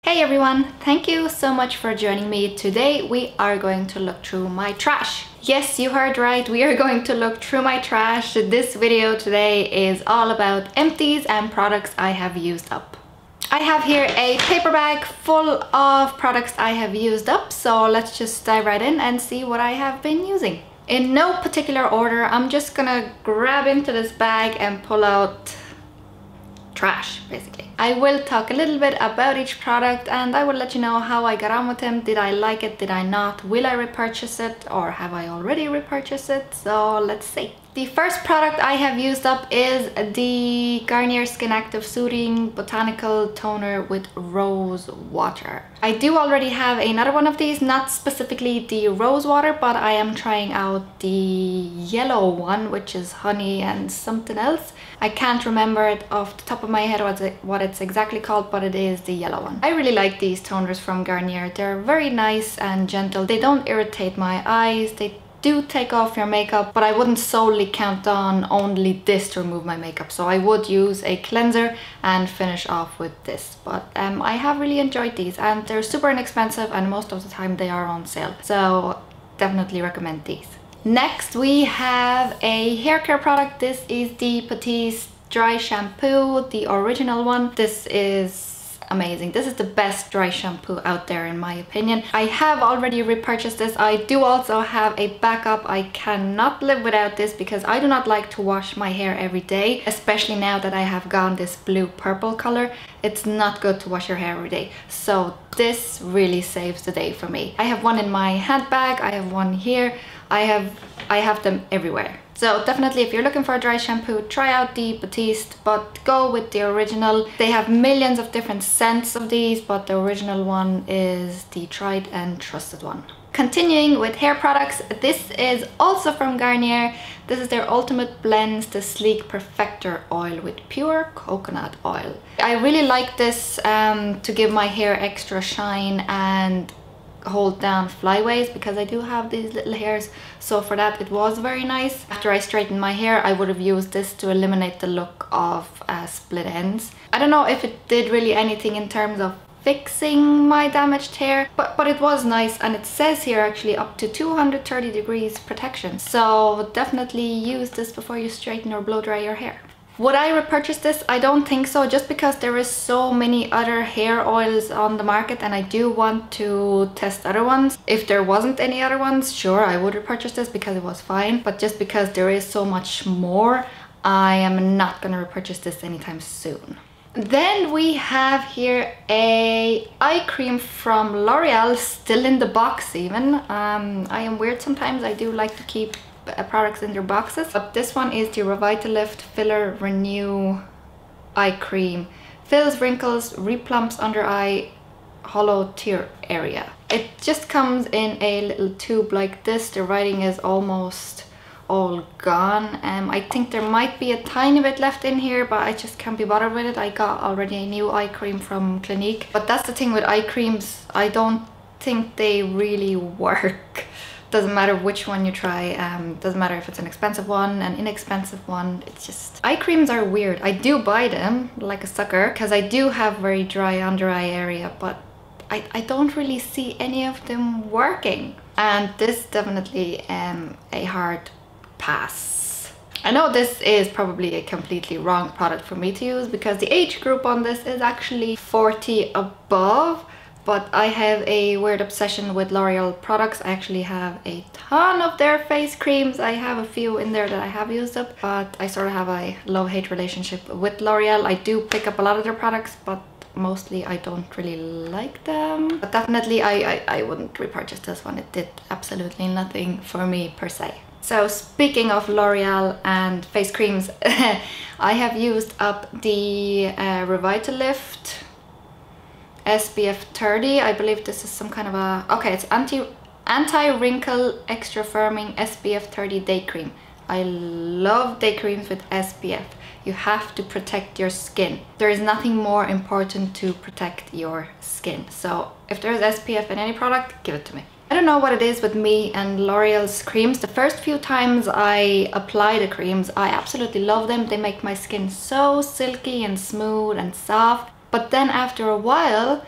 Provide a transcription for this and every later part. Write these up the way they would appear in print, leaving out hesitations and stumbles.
Hey everyone, thank you so much for joining me. Today we are going to look through my trash. Yes, you heard right, we are going to look through my trash. This video today is all about empties and products I have used up. I have here a paper bag full of products I have used up, so let's just dive right in and see what I have been using. In no particular order, I'm just gonna grab into this bag and pull out trash, basically. I will talk a little bit about each product and I will let you know how I got on with them. Did I like it? Did I not? Will I repurchase it? Or have I already repurchased it? So let's see. The first product I have used up is the Garnier SkinActive Soothing Botanical Toner with Rose Water. I do already have another one of these, not specifically the rose water, but I am trying out the yellow one, which is honey and something else. I can't remember it off the top of my head what it's exactly called, but it is the yellow one. I really like these toners from Garnier. They're very nice and gentle. They don't irritate my eyes. They do take off your makeup, but I wouldn't solely count on only this to remove my makeup. So I would use a cleanser and finish off with this. But I have really enjoyed these and they're super inexpensive and most of the time they are on sale. So definitely recommend these. Next we have a hair care product. This is the Batiste dry shampoo, the original one. This is amazing. This is the best dry shampoo out there in my opinion. I have already repurchased this. I do also have a backup. I cannot live without this because I do not like to wash my hair every day, especially now that I have gone this blue purple color. It's not good to wash your hair every day. So this really saves the day for me. I have one in my handbag. I have one here. I have them everywhere. So definitely if you're looking for a dry shampoo, try out the Batiste, but go with the original. They have millions of different scents of these, but the original one is the tried and trusted one. Continuing with hair products, this is also from Garnier. This is their Ultimate Blends, the Sleek Perfector Oil with pure coconut oil. I really like this to give my hair extra shine and hold down flyaways because I do have these little hairs, so for that it was very nice. After I straightened my hair I would have used this to eliminate the look of split ends. I don't know if it did really anything in terms of fixing my damaged hair, but it was nice, and it says here actually up to 230 degrees protection, so definitely use this before you straighten or blow dry your hair. Would I repurchase this? I don't think so, just because there is so many other hair oils on the market and I do want to test other ones. If there wasn't any other ones, sure, I would repurchase this because it was fine, but just because there is so much more, I am not gonna repurchase this anytime soon. Then we have here a eye cream from L'Oreal, still in the box even. I am weird sometimes, I do like to keep products in their boxes, but this one is the Revitalift Filler Renew Eye Cream. Fills wrinkles, replumps under eye hollow tear area. It just comes in a little tube like this. The writing is almost all gone. I think there might be a tiny bit left in here, but I just can't be bothered with it. I got already a new eye cream from Clinique, but that's the thing with eye creams, I don't think they really work. Doesn't matter which one you try, doesn't matter if it's an expensive one, an inexpensive one, it's just... Eye creams are weird. I do buy them like a sucker because I do have very dry under eye area, but I don't really see any of them working. And this definitely a hard pass. I know this is probably a completely wrong product for me to use because the age group on this is actually 40 above. But I have a weird obsession with L'Oreal products. I actually have a ton of their face creams. I have a few in there that I have used up, but I sort of have a love-hate relationship with L'Oreal. I do pick up a lot of their products, but mostly I don't really like them. But definitely I wouldn't repurchase this one. It did absolutely nothing for me per se. So speaking of L'Oreal and face creams, I have used up the Revitalift SPF 30. I believe this is some kind of a... Okay, it's Anti-Wrinkle Extra Firming SPF 30 Day Cream. I love day creams with SPF. You have to protect your skin. There is nothing more important to protect your skin. So if there is SPF in any product, give it to me. I don't know what it is with me and L'Oreal's creams. The first few times I apply the creams, I absolutely love them. They make my skin so silky and smooth and soft. But then after a while,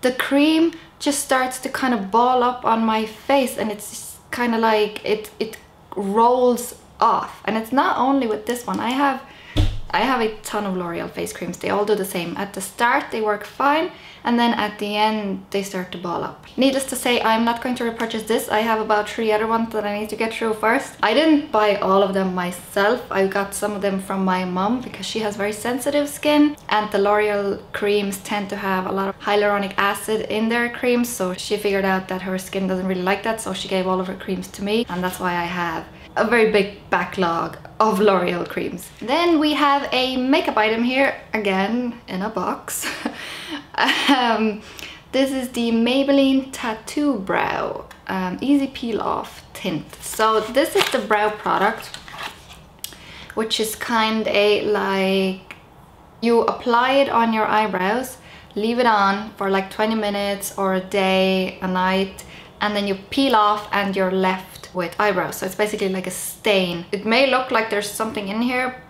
the cream just starts to kind of ball up on my face, and it's kind of like it rolls off. And it's not only with this one. I have a ton of L'Oreal face creams. They all do the same. At the start they work fine, and then at the end they start to ball up. Needless to say, I'm not going to repurchase this. I have about 3 other ones that I need to get through first. I didn't buy all of them myself. I got some of them from my mom because she has very sensitive skin, and the L'Oreal creams tend to have a lot of hyaluronic acid in their creams, so she figured out that her skin doesn't really like that, so she gave all of her creams to me, and that's why I have a very big backlog of L'Oreal creams. Then we have a makeup item here, again in a box. This is the Maybelline Tattoo Brow Easy Peel Off Tint. So this is the brow product, which is kind of like you apply it on your eyebrows, leave it on for like 20 minutes or a day, a night, and then you peel off and you're left with eyebrows. So it's basically like a stain. It may look like there's something in here,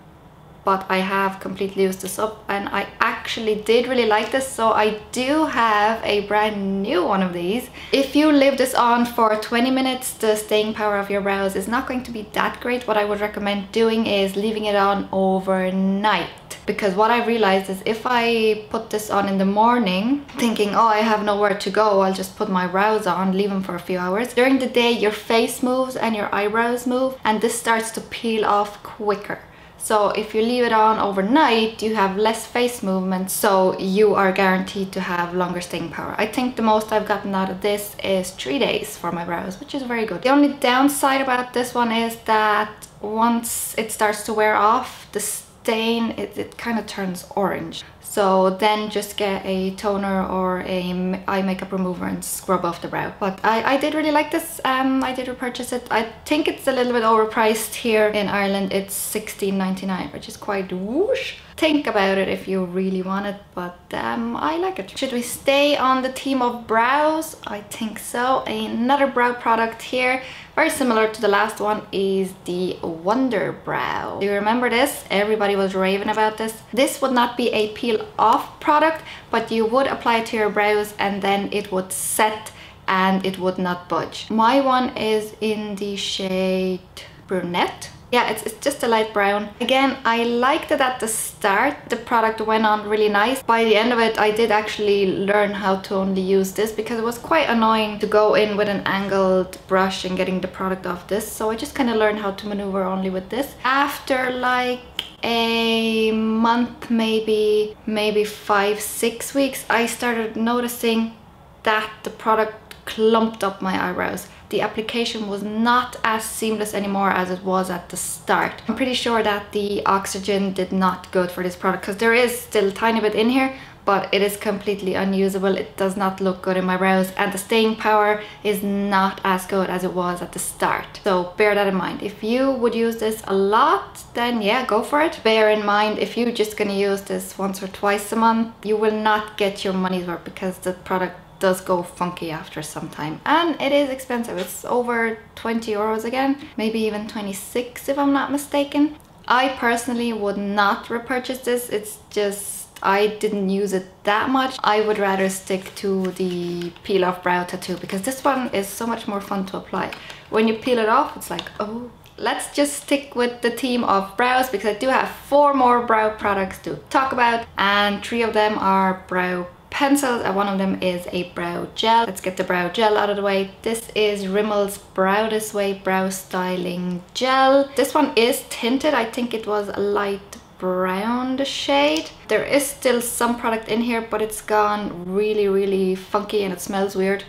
but I have completely used this up and I actually did really like this, so I do have a brand new one of these. If you leave this on for 20 minutes, the staying power of your brows is not going to be that great. What I would recommend doing is leaving it on overnight, because what I realized is if I put this on in the morning thinking, oh, I have nowhere to go, I'll just put my brows on, leave them for a few hours. During the day your face moves and your eyebrows move, and this starts to peel off quicker. So if you leave it on overnight, you have less face movement, so you are guaranteed to have longer staying power. I think the most I've gotten out of this is 3 days for my brows, which is very good. The only downside about this one is that once it starts to wear off, the stain, it kind of turns orange. So then just get a toner or a eye makeup remover and scrub off the brow. But I did really like this. I did repurchase it. I think it's a little bit overpriced here in Ireland. It's $16.99, which is quite whoosh. Think about it if you really want it, but I like it. Should we stay on the theme of brows? I think so. Another brow product here, very similar to the last one, is the WunderBrow. Do you remember this? Everybody was raving about this. This would not be a peel off product, but you would apply it to your brows and then it would set and it would not budge. My one is in the shade Brunette. Yeah, it's just a light brown. Again, I liked it at the start. The product went on really nice. By the end of it, I did actually learn how to only use this because it was quite annoying to go in with an angled brush and getting the product off this. So I just kind of learned how to maneuver only with this. After like a month, maybe 5-6 weeks, I started noticing that the product clumped up my eyebrows. The application was not as seamless anymore as it was at the start. I'm pretty sure that the oxygen did not good for this product because there is still a tiny bit in here, but it is completely unusable. It does not look good in my brows, and the staying power is not as good as it was at the start. So bear that in mind. If you would use this a lot, then yeah, go for it. Bear in mind, if you're just gonna use this once or twice a month, you will not get your money's worth because the product does go funky after some time, and it is expensive. It's over 20 euros again, maybe even 26 if I'm not mistaken. I personally would not repurchase this. It's just I didn't use it that much. I would rather stick to the peel off brow tattoo because this one is so much more fun to apply. When you peel it off, it's like, oh. Let's just stick with the theme of brows because I do have 4 more brow products to talk about, and 3 of them are brow pencils and 1 of them is a brow gel. Let's get the brow gel out of the way. This is Rimmel's Brow This Way Brow Styling Gel. This one is tinted. I think it was a light brown, the shade. There is still some product in here, but it's gone really funky and it smells weird.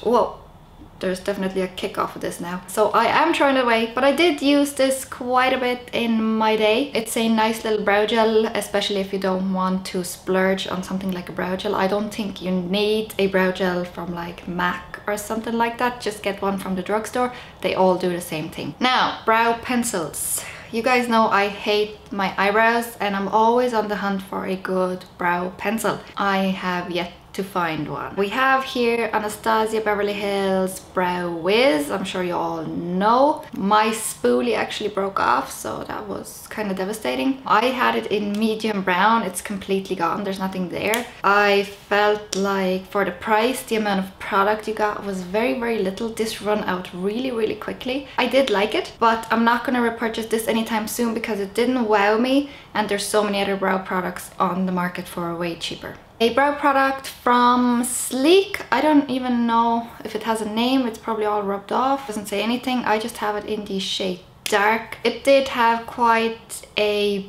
Whoa. There's definitely a kick off of this now. So I am throwing it away, but I did use this quite a bit in my day. It's a nice little brow gel, especially if you don't want to splurge on something like a brow gel. I don't think you need a brow gel from like MAC or something like that. Just get one from the drugstore. They all do the same thing. Now, brow pencils. You guys know I hate my eyebrows and I'm always on the hunt for a good brow pencil. I have yet to find one. We have here Anastasia Beverly Hills Brow Wiz. I'm sure you all know. My spoolie actually broke off, so that was kind of devastating. I had it in medium brown. It's completely gone. There's nothing there. I felt like for the price, the amount of product you got was very, very little. This run out really, really quickly. I did like it, but I'm not going to repurchase this anytime soon because it didn't wow me, and there's so many other brow products on the market for way cheaper. A brow product from Sleek. I don't even know if it has a name. It's probably all rubbed off. Doesn't say anything. I just have it in the shade Dark. It did have quite a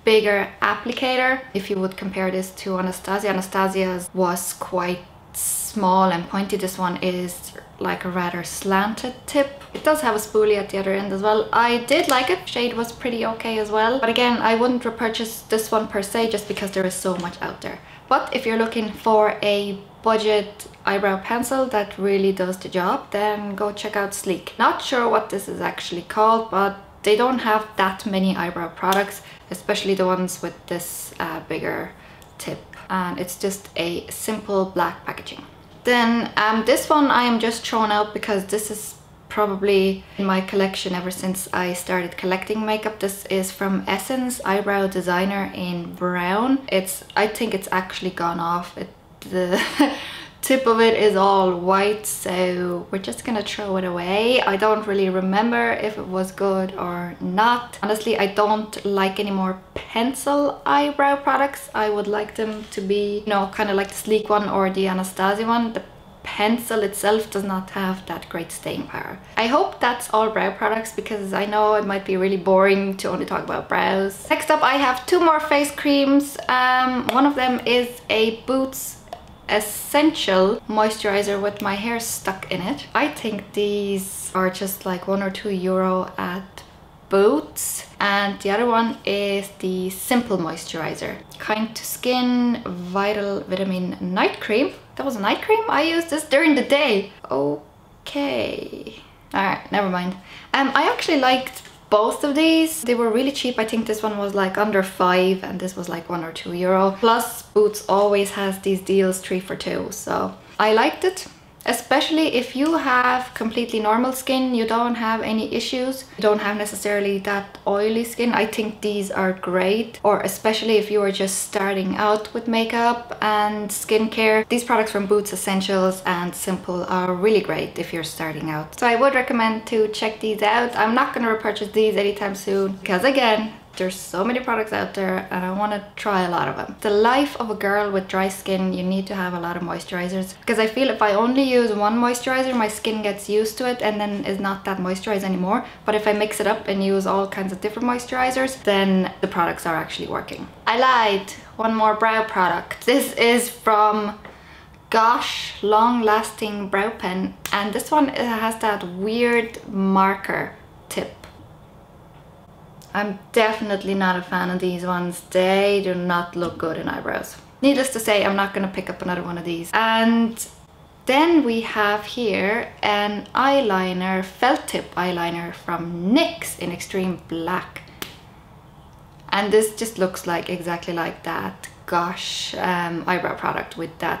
bigger applicator. If you would compare this to Anastasia, Anastasia's was quite small and pointy. This one is like a rather slanted tip. It does have a spoolie at the other end as well. I did like it. Shade was pretty okay as well. But again, I wouldn't repurchase this one per se just because there is so much out there. But if you're looking for a budget eyebrow pencil that really does the job, then go check out Sleek. Not sure what this is actually called, but they don't have that many eyebrow products, especially the ones with this bigger tip. And it's just a simple black packaging. Then this one I am just throwing out because this is probably in my collection ever since I started collecting makeup. This is from Essence Eyebrow Designer in brown. I think it's actually gone off. The tip of it is all white, so we're just gonna throw it away. I don't really remember if it was good or not. Honestly, I don't like any more pencil eyebrow products. I would like them to be, you know, kind of like the Sleek one or the Anastasia one. The pencil itself does not have that great staying power. I hope that's all brow products because I know it might be really boring to only talk about brows. Next up, I have two more face creams. One of them is a Boots Essential moisturizer with my hair stuck in it. I think these are just like €1 or €2 at Boots, and the other one is the Simple Moisturizer. Kind to Skin Vital Vitamin Night Cream. That was a night cream? I used this during the day. Okay. Alright, never mind. I actually liked both of these. They were really cheap. I think this one was like under €5 and this was like €1 or €2. Plus Boots always has these deals 3 for 2, so I liked it. Especially if you have completely normal skin, you don't have any issues, you don't have necessarily that oily skin. I think these are great, or especially if you are just starting out with makeup and skincare. These products from Boots Essentials and Simple are really great if you're starting out. So I would recommend to check these out. I'm not going to repurchase these anytime soon because again, there's so many products out there and I want to try a lot of them. The life of a girl with dry skin, you need to have a lot of moisturizers because I feel if I only use one moisturizer, my skin gets used to it and then is not that moisturized anymore. But if I mix it up and use all kinds of different moisturizers, then the products are actually working. I lied. One more brow product. This is from Gosh Long-Lasting Brow Pen, and this one has that weird marker tip. I'm definitely not a fan of these ones. They do not look good in eyebrows. Needless to say, I'm not going to pick up another one of these. And then we have here an eyeliner, felt tip eyeliner from NYX in Extreme Black. And this just looks like exactly like that Gosh eyebrow product with that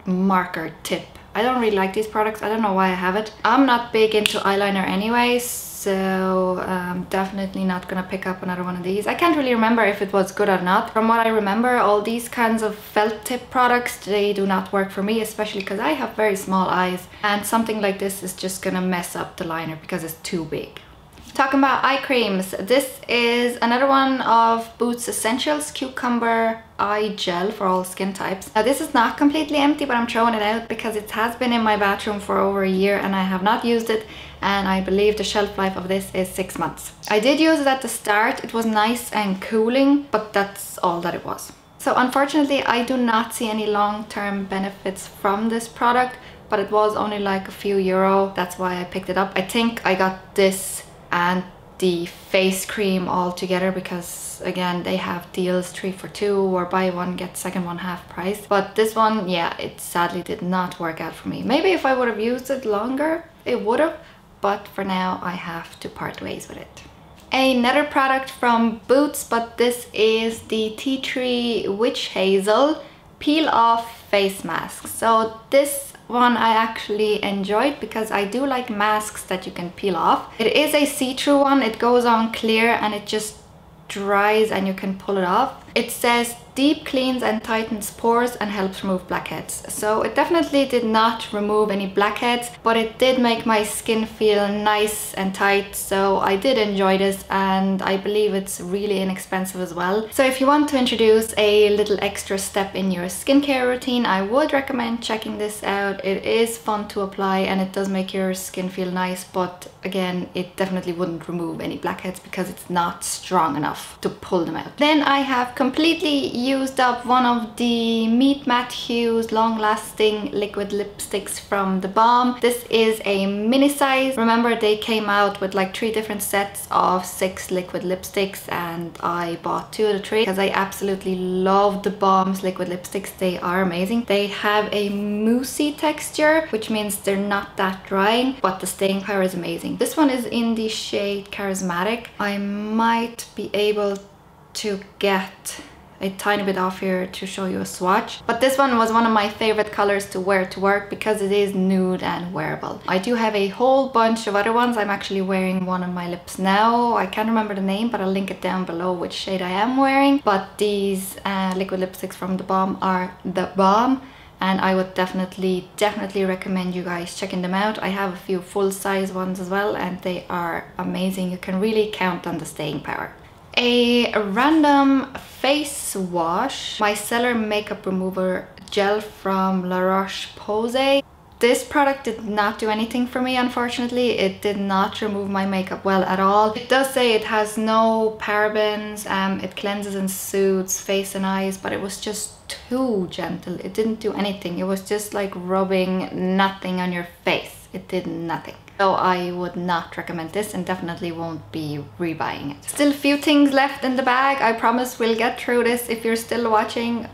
marker tip. I don't really like these products. I don't know why I have it. I'm not big into eyeliner anyways, so definitely not gonna pick up another one of these. I can't really remember if it was good or not. From what I remember, all these kinds of felt tip products, they do not work for me, especially because I have very small eyes and something like this is just gonna mess up the liner because it's too big. Talking about eye creams, this is another one of Boots Essentials Cucumber Eye Gel for all skin types. Now this is not completely empty, but I'm throwing it out because it has been in my bathroom for over a year and I have not used it, and I believe the shelf life of this is 6 months. I did use it at the start. It was nice and cooling, but that's all that it was. So unfortunately I do not see any long-term benefits from this product, but it was only like a few euro. That's why I picked it up. I think I got this and the face cream all together because again they have deals 3 for 2 or buy one get second one half price. But this one, yeah, it sadly did not work out for me. Maybe if I would have used it longer it would have, but for now I have to part ways with it. Another product from Boots, but this is the Tea Tree Witch Hazel peel off face mask. So this one I actually enjoyed because I do like masks that you can peel off. It is a see-through one. It goes on clear and it just dries and you can pull it off. It says deep cleans and tightens pores and helps remove blackheads. So it definitely did not remove any blackheads, but it did make my skin feel nice and tight. So I did enjoy this, and I believe it's really inexpensive as well. So if you want to introduce a little extra step in your skincare routine, I would recommend checking this out. It is fun to apply and it does make your skin feel nice, but again, it definitely wouldn't remove any blackheads because it's not strong enough to pull them out. Then I have completely used up one of the Meet Matte Hues long-lasting liquid lipsticks from the Balm. This is a mini size. Remember, they came out with like 3 different sets of 6 liquid lipsticks, and I bought 2 of the 3 because I absolutely love the Balm's liquid lipsticks. They are amazing. They have a moussey texture, which means they're not that drying, but the staying power is amazing. This one is in the shade Charismatic. I might be able to get a tiny bit off here to show you a swatch, but this one was one of my favorite colors to wear to work because it is nude and wearable. I do have a whole bunch of other ones. I'm actually wearing one on my lips now. I can't remember the name, but I'll link it down below which shade I am wearing. But these liquid lipsticks from the Balm are the bomb, and I would definitely recommend you guys checking them out. I have a few full-size ones as well, and they are amazing. You can really count on the staying power. A random face wash, Micellar makeup remover gel from La Roche-Posay. This product did not do anything for me, unfortunately. It did not remove my makeup well at all. It does say it has no parabens, it cleanses and soothes face and eyes, but it was just too gentle. It didn't do anything. It was just like rubbing nothing on your face. It did nothing. So I would not recommend this and definitely won't be rebuying it. Still a few things left in the bag. I promise we'll get through this. If you're still watching,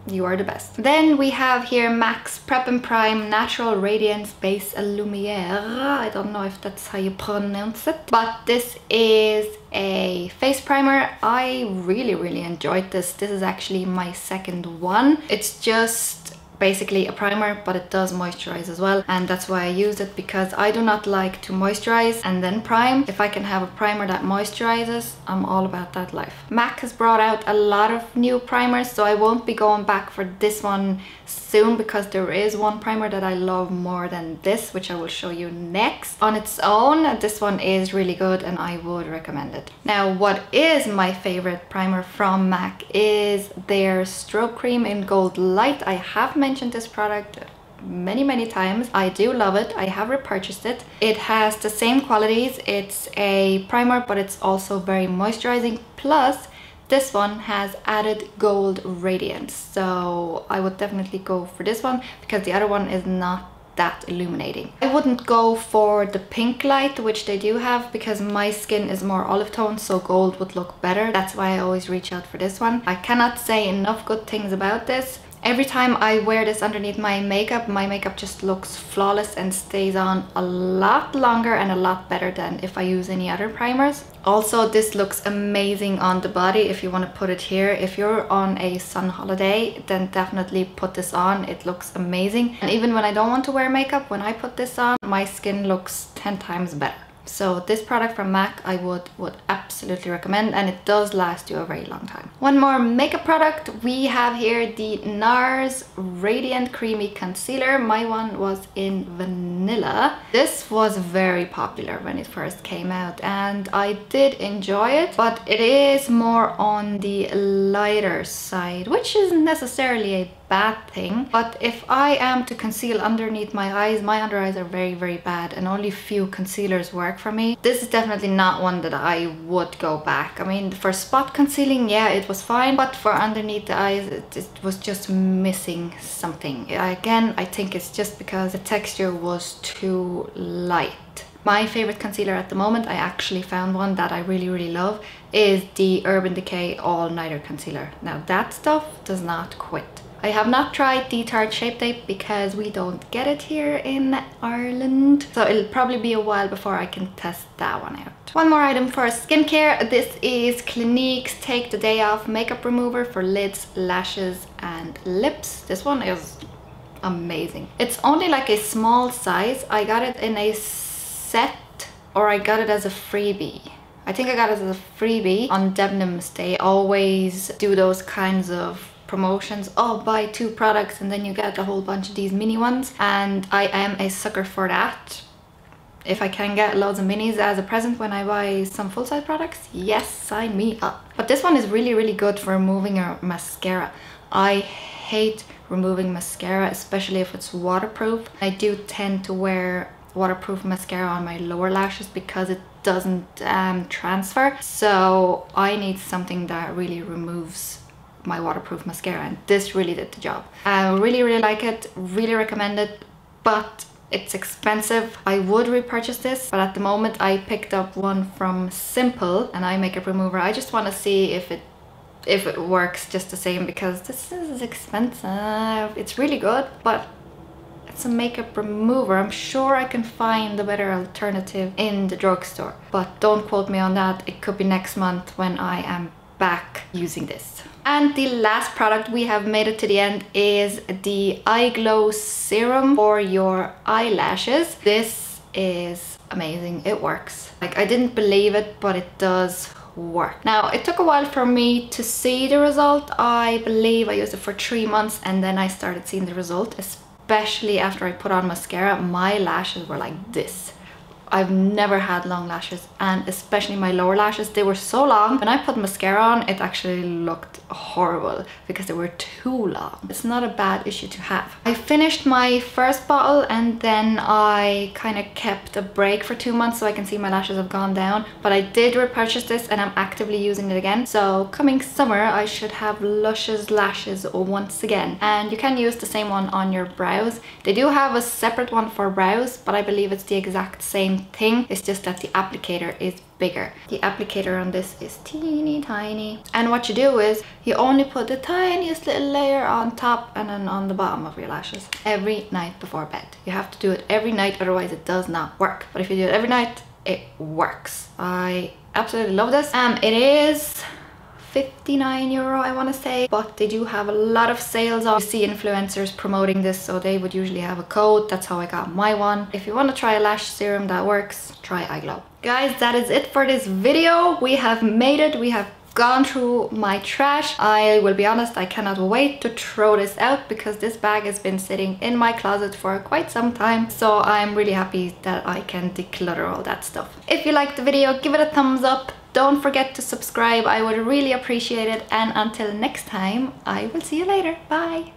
you are the best. Then we have here NYX Prep+Prime Natural Radiance Base Lumiere. I don't know if that's how you pronounce it, but this is a face primer. I really enjoyed this. This is actually my second one. It's just basically a primer, but it does moisturize as well, and that's why I use it, because I do not like to moisturize and then prime. If I can have a primer that moisturizes, I'm all about that life. MAC has brought out a lot of new primers, so I won't be going back for this one soon, because there is one primer that I love more than this, which I will show you next. On its own, this one is really good and I would recommend it. Now, what is my favorite primer from MAC is their Stroke Cream in Gold Light. I have mentioned this product many times. I do love it. I have repurchased it. It has the same qualities. It's a primer, but it's also very moisturizing. Plus, this one has added gold radiance. So I would definitely go for this one because the other one is not that illuminating. I wouldn't go for the pink light, which they do have, because my skin is more olive tone, so gold would look better. That's why I always reach out for this one. I cannot say enough good things about this. Every time I wear this underneath my makeup just looks flawless and stays on a lot longer and a lot better than if I use any other primers. Also, this looks amazing on the body if you want to put it here. If you're on a sun holiday, then definitely put this on. It looks amazing. And even when I don't want to wear makeup, when I put this on, my skin looks 10 times better. So this product from MAC I would absolutely recommend, and it does last you a very long time. One more makeup product we have here, the NARS Radiant Creamy Concealer. My one was in vanilla. This was very popular when it first came out and I did enjoy it, but it is more on the lighter side, which isn't necessarily a bad thing. But if I am to conceal underneath my eyes, my under eyes are very bad and only few concealers work for me. This is definitely not one that I would go back. I mean, for spot concealing, yeah, it was fine, but for underneath the eyes, it was just missing something. Again, I think it's just because the texture was too light. My favorite concealer at the moment, I actually found one that I really love, is the Urban Decay All Nighter Concealer. Now that stuff does not quit. I have not tried the Tarte Shape Tape because we don't get it here in Ireland. So it'll probably be a while before I can test that one out. One more item for skincare. This is Clinique's Take the Day Off Makeup Remover for lids, lashes and lips. This one is amazing. It's only like a small size. I got it in a set, or I got it as a freebie. I think I got it as a freebie on Debenhams. They always do those kinds of promotions. Oh, buy 2 products and then you get a whole bunch of these mini ones, and I am a sucker for that. If I can get loads of minis as a present when I buy some full-size products, yes, sign me up. But this one is really good for removing your mascara. I hate removing mascara, especially if it's waterproof. I do tend to wear waterproof mascara on my lower lashes because it doesn't transfer. So I need something that really removes my waterproof mascara, and this really did the job. I really like it, really recommend it, but it's expensive. I would repurchase this, but at the moment I picked up one from Simple, an eye makeup remover. I just want to see if it works just the same, because this is expensive. It's really good, but it's a makeup remover. I'm sure I can find a better alternative in the drugstore, but don't quote me on that. It could be next month when I am back using this. And the last product, we have made it to the end, is the Eye Glow Serum for your eyelashes. This is amazing. It works. Like, I didn't believe it, but it does work. Now, it took a while for me to see the result. I believe I used it for 3 months and then I started seeing the result, especially after I put on mascara. My lashes were like this. I've never had long lashes, and especially my lower lashes, they were so long. When I put mascara on, it actually looked horrible because they were too long. It's not a bad issue to have. I finished my first bottle and then I kind of kept a break for 2 months so I can see my lashes have gone down, but I did repurchase this and I'm actively using it again. So coming summer, I should have luscious lashes once again. And you can use the same one on your brows. They do have a separate one for brows, but I believe it's the exact same thing. It's just that the applicator is bigger. The applicator on this is teeny tiny, and what you do is you only put the tiniest little layer on top and then on the bottom of your lashes every night before bed. You have to do it every night, otherwise it does not work. But if you do it every night, it works. I absolutely love this. It is €59, I want to say, but they do have a lot of sales on. You see influencers promoting this, so they would usually have a code. That's how I got my one. If you want to try a lash serum that works, try Eye Glow. Guys, that is it for this video. We have made it. We have gone through my trash. I will be honest, I cannot wait to throw this out because this bag has been sitting in my closet for quite some time. So I'm really happy that I can declutter all that stuff. If you liked the video, give it a thumbs up. Don't forget to subscribe. I would really appreciate it. And until next time, I will see you later. Bye.